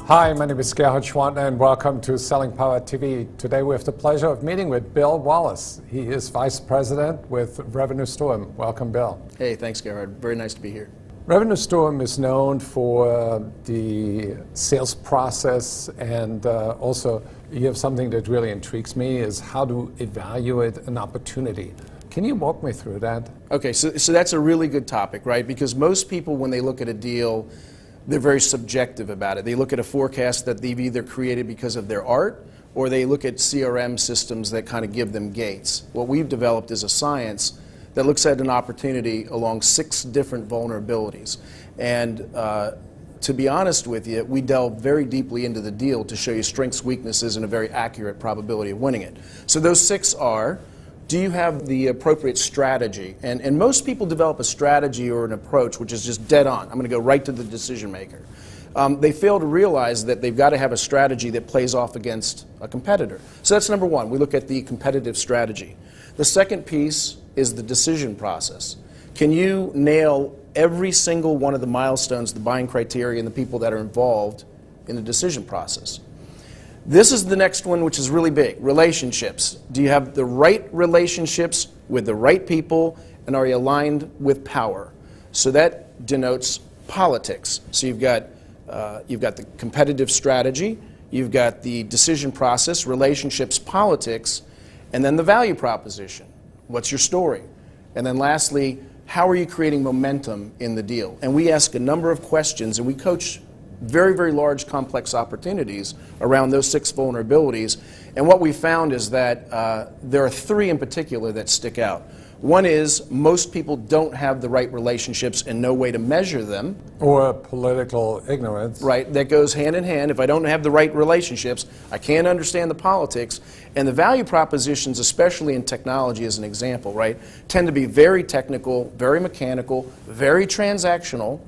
Hi, my name is Gerhard Schwantner and welcome to Selling Power TV. Today we have the pleasure of meeting with Bill Wallace. He is Vice President with Revenue Storm. Welcome, Bill. Hey, thanks, Gerhard. Very nice to be here. Revenue Storm is known for the sales process, and also you have something that really intrigues me is how to evaluate an opportunity. Can you walk me through that? Okay, so that's a really good topic, right? Because most people, when they look at a deal, they're very subjective about it. They look at a forecast that they've either created because of their art, or they look at CRM systems that kind of give them gates. What we've developed is a science that looks at an opportunity along 6 different vulnerabilities. And to be honest with you, we delve very deeply into the deal to show you strengths, weaknesses, and a very accurate probability of winning it. So those 6 are, do you have the appropriate strategy? And most people develop a strategy or an approach which is just dead on. I'm going to go right to the decision maker. They fail to realize that they've got to have a strategy that plays off against a competitor. So that's number 1. We look at the competitive strategy. The second piece is the decision process. Can you nail every single one of the milestones, the buying criteria, and the people that are involved in the decision process? This is the next one, which is really big, relationships. Do you have the right relationships with the right people, and are you aligned with power? So that denotes politics. So you've got the competitive strategy, you've got the decision process, relationships, politics, and then the value proposition. What's your story? And then lastly, how are you creating momentum in the deal? And we ask a number of questions, and we coach very, very large, complex opportunities around those 6 vulnerabilities. And what we found is that there are 3 in particular that stick out. One is most people don't have the right relationships and no way to measure them. Or political ignorance. Right, that goes hand in hand. If I don't have the right relationships, I can't understand the politics. And the value propositions, especially in technology as an example, right, tend to be very technical, very mechanical, very transactional.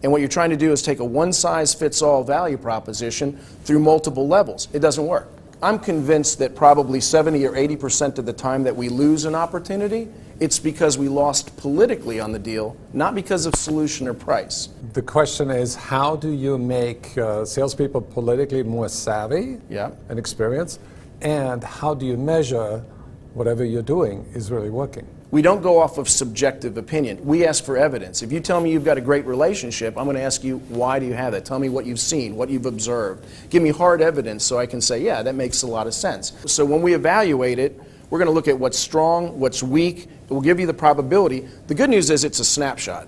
And what you're trying to do is take a one-size-fits-all value proposition through multiple levels. It doesn't work. I'm convinced that probably 70 or 80% of the time that we lose an opportunity, it's because we lost politically on the deal, not because of solution or price. The question is, how do you make salespeople politically more savvy and experienced? And how do you measure whatever you're doing is really working? We don't go off of subjective opinion. We ask for evidence. If you tell me you've got a great relationship, I'm going to ask you, why do you have that? Tell me what you've seen, what you've observed. Give me hard evidence so I can say, yeah, that makes a lot of sense. So when we evaluate it, we're going to look at what's strong, what's weak. We'll give you the probability. The good news is it's a snapshot.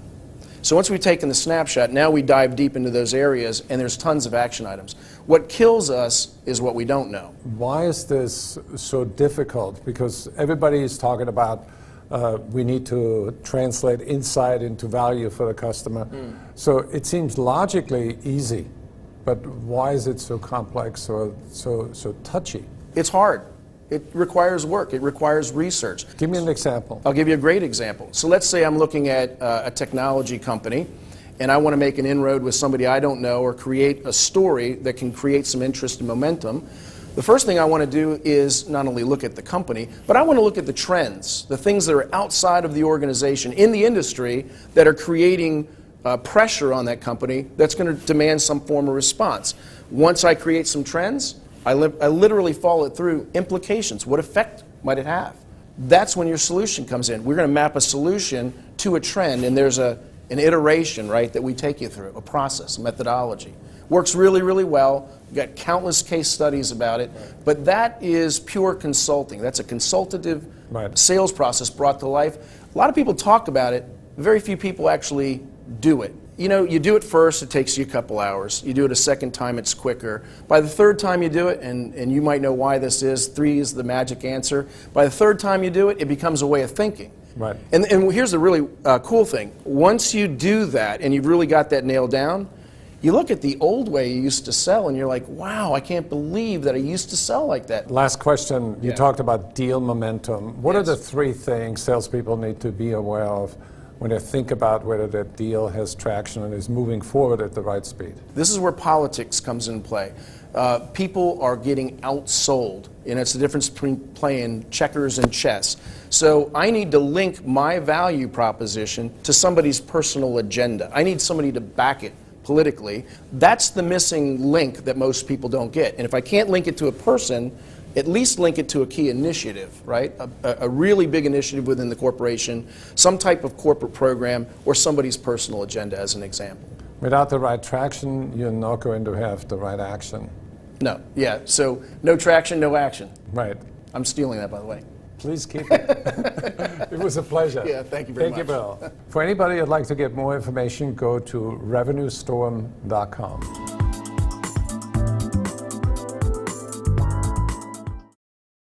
So once we've taken the snapshot, now we dive deep into those areas, and there's tons of action items. What kills us is what we don't know. Why is this so difficult? Because everybody is talking about we need to translate insight into value for the customer. So it seems logically easy, but why is it so complex or so touchy? It's hard. It requires work. It requires research. Give me an example. I'll give you a great example. So let's say I'm looking at a technology company, and I want to make an inroad with somebody I don't know or create a story that can create some interest and momentum. The first thing I want to do is not only look at the company, but I want to look at the trends, the things that are outside of the organization, in the industry, that are creating pressure on that company that's going to demand some form of response. Once I create some trends, I literally follow it through implications. What effect might it have? That's when your solution comes in. We're going to map a solution to a trend, and there's an iteration, right, that we take you through, a process, a methodology. Works really, really well. We've got countless case studies about it. But that is pure consulting. That's a consultative sales process brought to life. A lot of people talk about it. Very few people actually do it. You know, you do it first, it takes you a couple hours. You do it a second time, it's quicker. By the third time you do it, and you might know why this is, 3 is the magic answer. By the third time you do it, it becomes a way of thinking. Right. And here's the really cool thing. Once you do that, and you've really got that nailed down, you look at the old way you used to sell, and you're like, wow, I can't believe that I used to sell like that. Last question. You talked about deal momentum. What are the 3 things salespeople need to be aware of when they think about whether that deal has traction and is moving forward at the right speed? This is where politics comes into play. People are getting outsold, and it's the difference between playing checkers and chess. So I need to link my value proposition to somebody's personal agenda. I need somebody to back it politically. That's the missing link that most people don't get. And if I can't link it to a person, at least link it to a key initiative, right? A really big initiative within the corporation, some type of corporate program, or somebody's personal agenda, as an example. Without the right traction, you're not going to have the right action. No, yeah, so no traction, no action. Right. I'm stealing that, by the way. Please keep it. It was a pleasure. Yeah, thank you very much. Thank you, Bill. For anybody who'd like to get more information, go to revenuestorm.com.